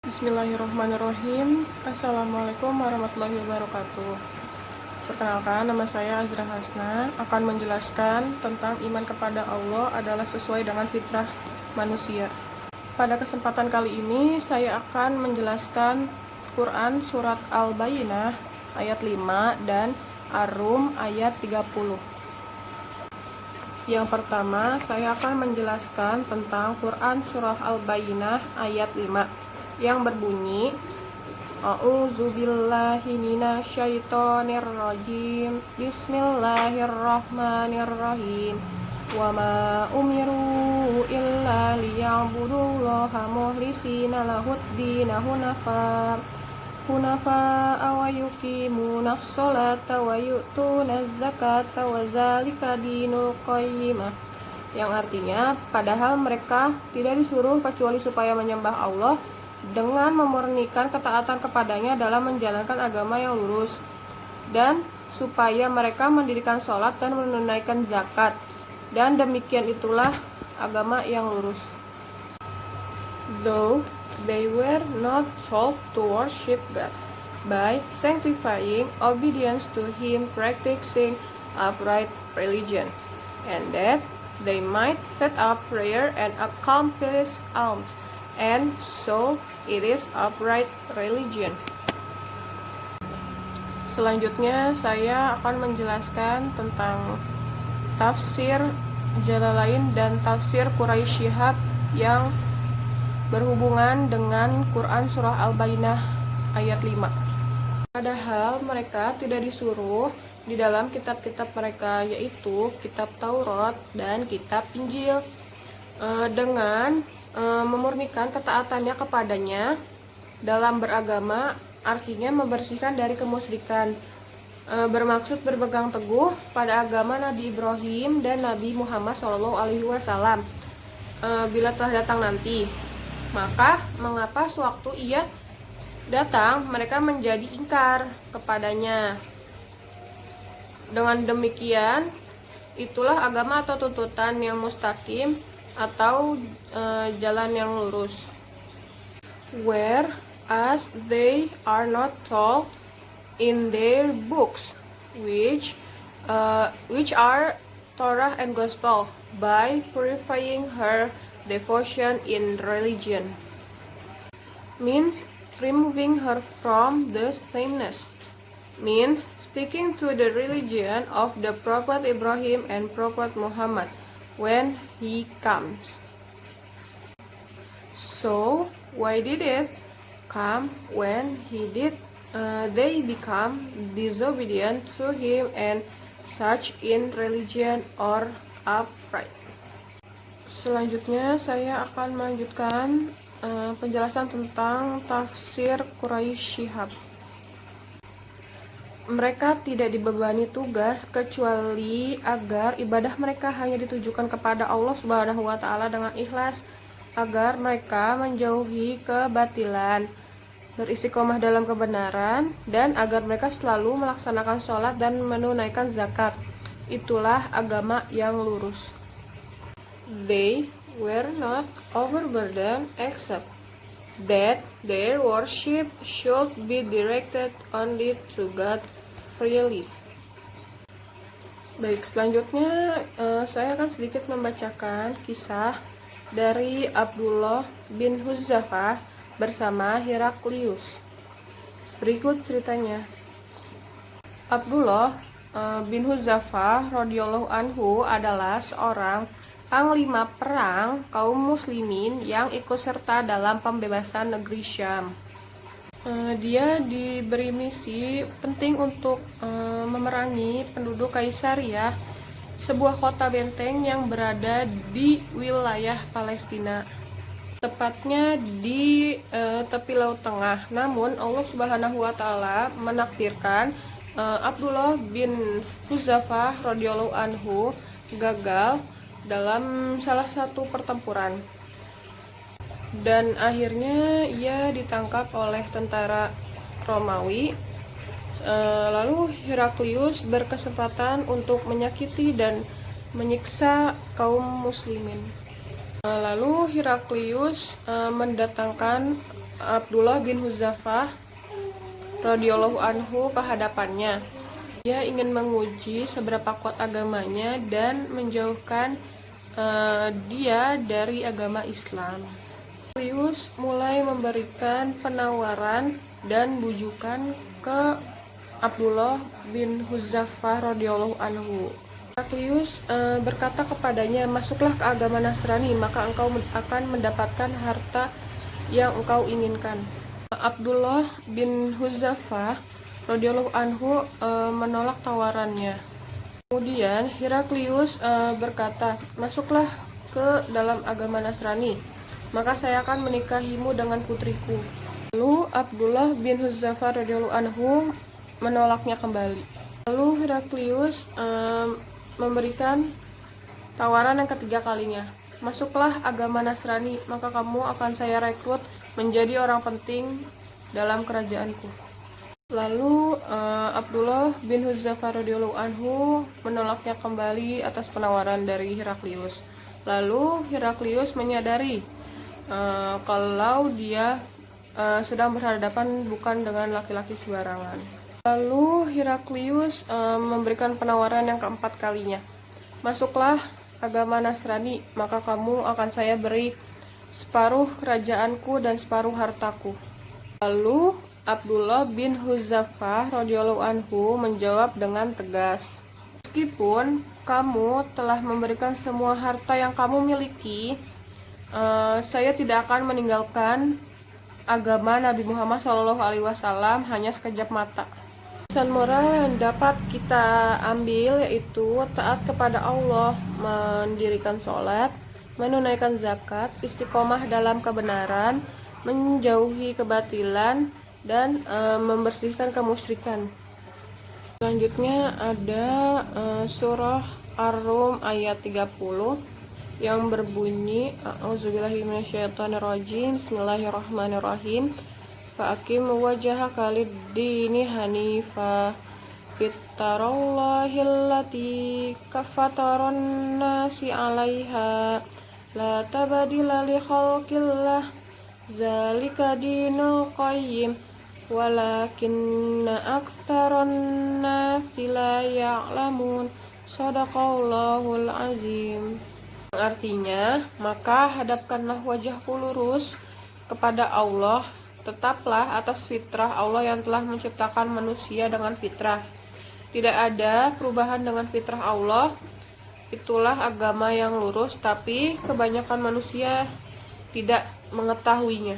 Bismillahirrahmanirrahim. Assalamualaikum warahmatullahi wabarakatuh. Perkenalkan, nama saya Azra Hasna, akan menjelaskan tentang iman kepada Allah adalah sesuai dengan fitrah manusia. Pada kesempatan kali ini, saya akan menjelaskan Quran Surat Al-Bayyinah ayat 5 dan Ar-Rum ayat 30. Yang pertama, saya akan menjelaskan tentang Quran Surah Al-Bayyinah ayat 5 yang berbunyi, A'udzubillahi minasyaitonirrajim. Bismillahirrahmanirrahim. Wa ma umiru illa liya'budullaha mukhlisina lahuddin hunafa wa yuqimunas sholata wa yu'tunaz zakata wa zalika dinul qayyimah. Yang artinya, padahal mereka tidak disuruh kecuali supaya menyembah Allah dengan memurnikan ketaatan kepadanya dalam menjalankan agama yang lurus, dan supaya mereka mendirikan sholat dan menunaikan zakat, dan demikian itulah agama yang lurus. Though they were not told to worship God by sanctifying obedience to Him, practicing upright religion, and that they might set up prayer and accomplish alms, and so it is upright religion. Selanjutnya saya akan menjelaskan tentang tafsir Jalalain dan tafsir Quraisy Shihab yang berhubungan dengan Quran Surah Al-Bayyinah ayat 5. Padahal mereka tidak disuruh di dalam kitab-kitab mereka, yaitu kitab Taurat dan kitab Injil, dengan memurnikan ketaatannya kepadanya dalam beragama, artinya membersihkan dari kemusyrikan, bermaksud berpegang teguh pada agama Nabi Ibrahim dan Nabi Muhammad SAW bila telah datang nanti. Maka mengapa sewaktu ia datang mereka menjadi ingkar kepadanya? Dengan demikian, itulah agama atau tuntutan yang mustaqim atau jalan yang lurus. Whereas they are not told in their books, which are Torah and Gospel, by purifying her devotion in religion, means removing her from the sameness, means sticking to the religion of the Prophet Ibrahim and Prophet Muhammad when he comes. So why did it come when he did? They become disobedient to him and such in religion or upright. Selanjutnya saya akan melanjutkan penjelasan tentang tafsir Quraisy Shihab. Mereka tidak dibebani tugas kecuali agar ibadah mereka hanya ditujukan kepada Allah Subhanahu wa Ta'ala dengan ikhlas, agar mereka menjauhi kebatilan, beristiqomah dalam kebenaran, dan agar mereka selalu melaksanakan sholat dan menunaikan zakat. Itulah agama yang lurus. They were not overburdened except that their worship should be directed only to God freely. Baik, selanjutnya saya akan sedikit membacakan kisah dari Abdullah bin Hudzafah bersama Heraklius. Berikut ceritanya. Abdullah bin Hudzafah radhiyallahu anhu adalah seorang panglima perang kaum muslimin yang ikut serta dalam pembebasan negeri Syam. Dia diberi misi penting untuk memerangi penduduk Kaisaria, sebuah kota benteng yang berada di wilayah Palestina, tepatnya di tepi Laut Tengah. Namun Allah Subhanahu wa Ta'ala menakdirkan Abdullah bin Hudzafah radhiyallahu anhu gagal dalam salah satu pertempuran, dan akhirnya ia ditangkap oleh tentara Romawi. Lalu Heraklius berkesempatan untuk menyakiti dan menyiksa kaum muslimin. Lalu Heraklius mendatangkan Abdullah bin Hudzafah radhiyallahu anhu ke hadapannya. Dia ingin menguji seberapa kuat agamanya dan menjauhkan dia dari agama Islam. Heraklius mulai memberikan penawaran dan bujukan ke Abdullah bin Hudzafah radhiyallahu anhu. Heraklius berkata kepadanya, "Masuklah ke agama Nasrani, maka engkau akan mendapatkan harta yang engkau inginkan." Abdullah bin Hudzafah radhiyallahu anhu menolak tawarannya. Kemudian Heraklius berkata, "Masuklah ke dalam agama Nasrani, maka saya akan menikahimu dengan putriku." Lalu Abdullah bin Hudzafah radhiyallahu anhu menolaknya kembali. Lalu Heraklius memberikan tawaran yang ketiga kalinya, "Masuklah agama Nasrani, maka kamu akan saya rekrut menjadi orang penting dalam kerajaanku." Lalu Abdullah bin Hudzafah radhiyallahu anhu menolaknya kembali atas penawaran dari Heraklius. Lalu Heraklius menyadari kalau dia sedang berhadapan bukan dengan laki-laki sembarangan. Lalu Heraklius memberikan penawaran yang keempat kalinya, "Masuklah agama Nasrani, maka kamu akan saya beri separuh kerajaanku dan separuh hartaku." Lalu Abdullah bin Hudzafah radhiyallahu anhu menjawab dengan tegas, "Meskipun kamu telah memberikan semua harta yang kamu miliki, saya tidak akan meninggalkan agama Nabi Muhammad SAW hanya sekejap mata." Pesan moral yang dapat kita ambil yaitu taat kepada Allah, mendirikan sholat, menunaikan zakat, istiqomah dalam kebenaran, menjauhi kebatilan, dan membersihkan kemusyrikan. Selanjutnya ada surah Ar-Rum ayat 30 yang berbunyi, "A'udzubillahi minasyaitonirrajim, bismillahirrahmanirrahim. Fa'akim wajhaka lid-dini hanifa fitrallahi allati fataran nasi 'alaiha la tabdila li khalqillah zalika dinul qayyim walakinna aktsaran nasi la ya'lamun." Shadaqallahul azim. Artinya, maka hadapkanlah wajahku lurus kepada Allah, tetaplah atas fitrah Allah yang telah menciptakan manusia dengan fitrah. Tidak ada perubahan dengan fitrah Allah. Itulah agama yang lurus, tapi kebanyakan manusia tidak mengetahuinya.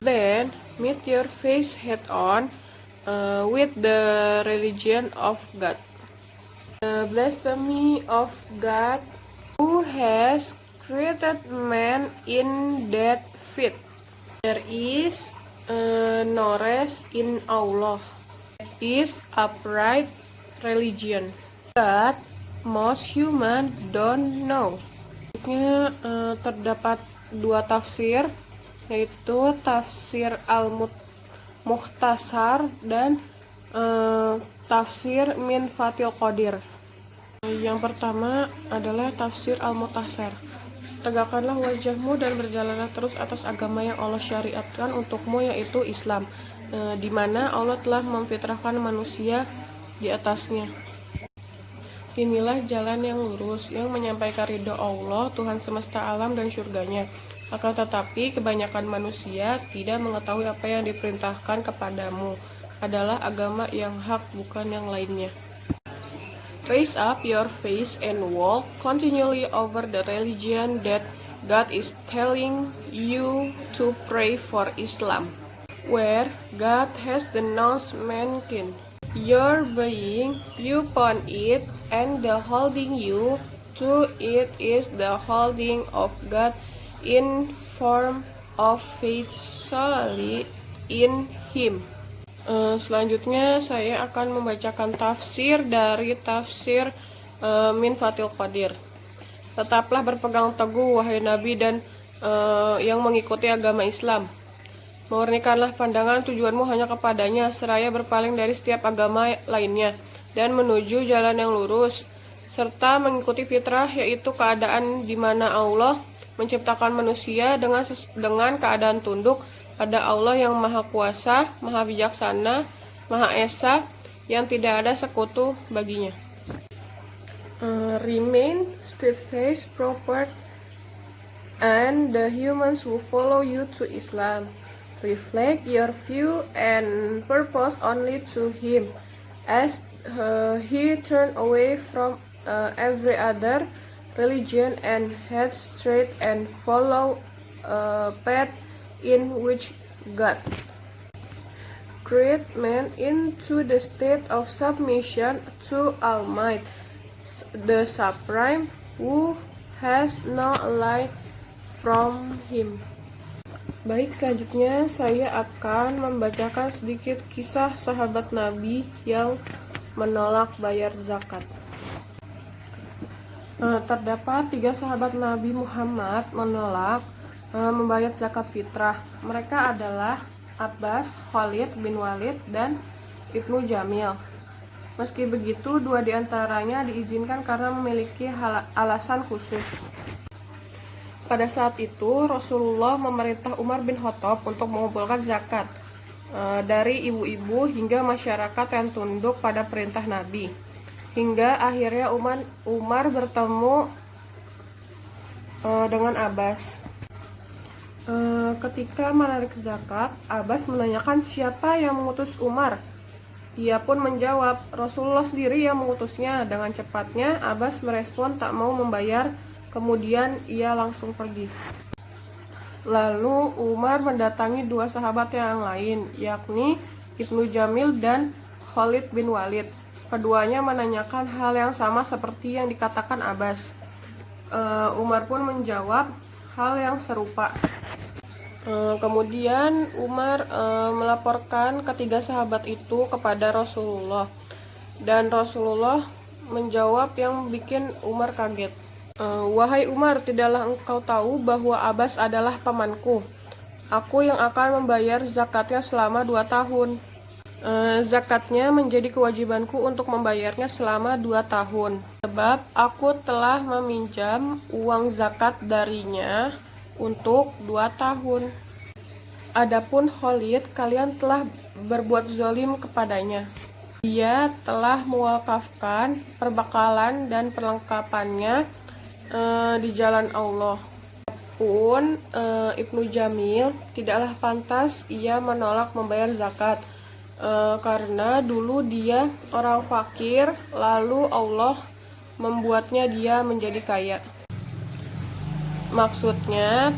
Then meet your face head on with the religion of God. The blasphemy of God who has created man in that fit. There is no rest in Allah. It is upright religion. But most human don't know. Terdapat dua tafsir, yaitu tafsir Al-Mukhtasar dan tafsir Min Fathil Qadir. Yang pertama adalah tafsir Al-Mukhtasar. Tegakkanlah wajahmu dan berjalanlah terus atas agama yang Allah syariatkan untukmu, yaitu Islam, di mana Allah telah memfitrahkan manusia di atasnya. Inilah jalan yang lurus yang menyampaikan ridho Allah, Tuhan semesta alam dan surganya. Akan tetapi kebanyakan manusia tidak mengetahui apa yang diperintahkan kepadamu adalah agama yang hak, bukan yang lainnya. Raise up your face and walk continually over the religion that God is telling you to pray for Islam, where God has denounced mankind. Your being upon it and the holding you to it is the holding of God in form of faith solely in Him. Selanjutnya saya akan membacakan tafsir dari tafsir Min Fathil Qadir. Tetaplah berpegang teguh wahai Nabi dan yang mengikuti agama Islam. Murnikanlah pandangan tujuanmu hanya kepadanya, seraya berpaling dari setiap agama lainnya dan menuju jalan yang lurus, serta mengikuti fitrah, yaitu keadaan di mana Allah menciptakan manusia dengan keadaan tunduk pada Allah yang Maha Kuasa, Maha Bijaksana, Maha Esa, yang tidak ada sekutu baginya. Remain steadfast, proper, and the humans who follow you to Islam. Reflect your view and purpose only to Him, as He turned away from every other religion and head straight and follow a path in which God created man into the state of submission to Almighty, the Supreme, who has no ally from Him. Baik, selanjutnya saya akan membacakan sedikit kisah sahabat Nabi yang menolak bayar zakat. Terdapat 3 sahabat Nabi Muhammad menolak membayar zakat fitrah. Mereka adalah Abbas, Khalid bin Walid, dan Ibnu Jamil. Meski begitu, 2 diantaranya diizinkan karena memiliki alasan khusus. Pada saat itu, Rasulullah memerintah Umar bin Khattab untuk mengumpulkan zakat dari ibu-ibu hingga masyarakat yang tunduk pada perintah Nabi. Hingga akhirnya Umar bertemu dengan Abbas. Ketika menarik zakat, Abbas menanyakan siapa yang mengutus Umar. Ia pun menjawab, Rasulullah sendiri yang mengutusnya. Dengan cepatnya, Abbas merespon tak mau membayar, kemudian ia langsung pergi. Lalu Umar mendatangi 2 sahabat yang lain, yakni Ibnu Jamil dan Khalid bin Walid. Keduanya menanyakan hal yang sama seperti yang dikatakan Abbas. Umar pun menjawab hal yang serupa. Kemudian Umar melaporkan ketiga sahabat itu kepada Rasulullah, dan Rasulullah menjawab yang bikin Umar kaget. Wahai Umar, tidaklah engkau tahu bahwa Abbas adalah pamanku? Aku yang akan membayar zakatnya selama 2 tahun. Zakatnya menjadi kewajibanku untuk membayarnya selama 2 tahun. Sebab aku telah meminjam uang zakat darinya untuk 2 tahun. Adapun Khalid, kalian telah berbuat zalim kepadanya. Dia telah mewakafkan perbekalan dan perlengkapannya di jalan Allah. Pun Ibnu Jamil tidaklah pantas ia menolak membayar zakat karena dulu dia orang fakir, lalu Allah membuatnya dia menjadi kaya. Maksudnya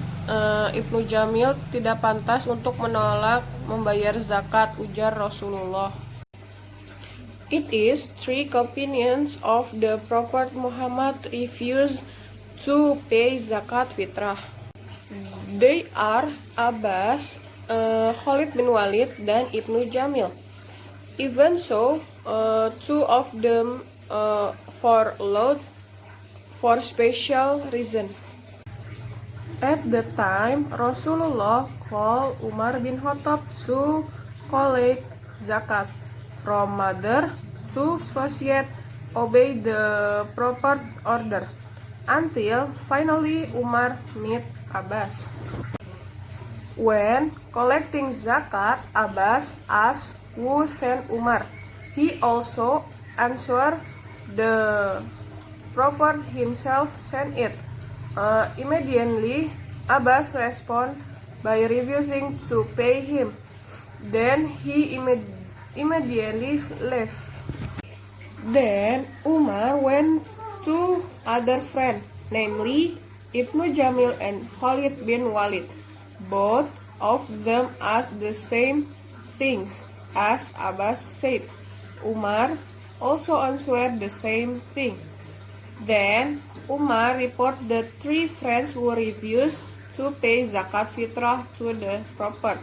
Ibnu Jamil tidak pantas untuk menolak membayar zakat, ujar Rasulullah. It is 3 companions of the Prophet Muhammad refused to pay zakat fitrah. They are Abbas, Khalid bin Walid, dan Ibnu Jamil. Even so, 2 of them followed for special reason. At the time, Rasulullah called Umar bin Khattab to collect zakat from mother to society, obey the proper order, until finally Umar met Abbas. When collecting zakat, Abbas asked who sent Umar. He also answered the Prophet himself sent it. Immediately, Abbas responded by refusing to pay him. Then he immediately left. Then Umar went to other friends, namely Ibnu Jamil and Khalid bin Walid. Both of them asked the same things as Abbas said. Umar also answered the same thing. Then Umar reported the 3 friends who refused to pay zakat fitrah to the Prophet.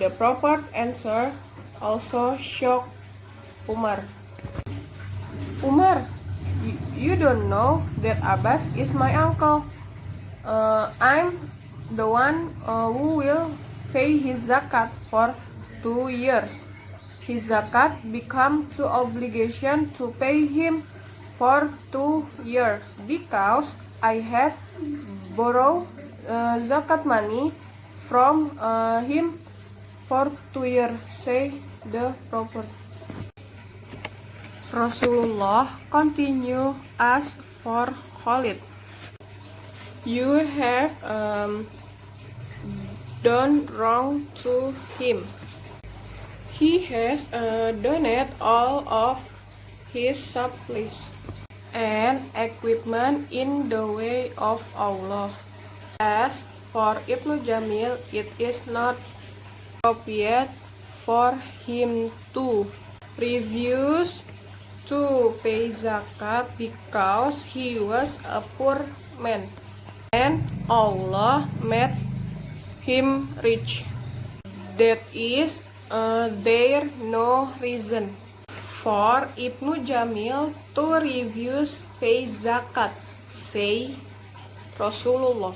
The Prophet answer also shocked Umar. Umar, you don't know that Abbas is my uncle. I'm the one who will pay his zakat for 2 years. His zakat become to obligation to pay him for 2 years because I had borrowed zakat money from him for 2 years, say the Prophet. Rasulullah continue ask for Khalid. You have done wrong to him. He has donated all of his supplies and equipment in the way of Allah. As for Ibnu Jamil, it is not appropriate for him to refuse to pay zakat because he was a poor man, and Allah made him rich. That is there no reason for Ibnu Jamil to refuse pay zakat, say Rasulullah.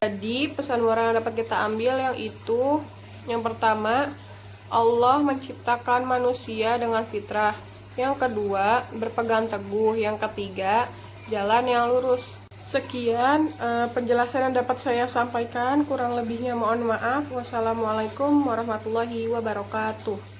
Jadi pesan moral yang dapat kita ambil yang itu, yang pertama, Allah menciptakan manusia dengan fitrah. Yang kedua, berpegang teguh. Yang ketiga, jalan yang lurus. Sekian penjelasan yang dapat saya sampaikan. Kurang lebihnya mohon maaf. Wassalamualaikum warahmatullahi wabarakatuh.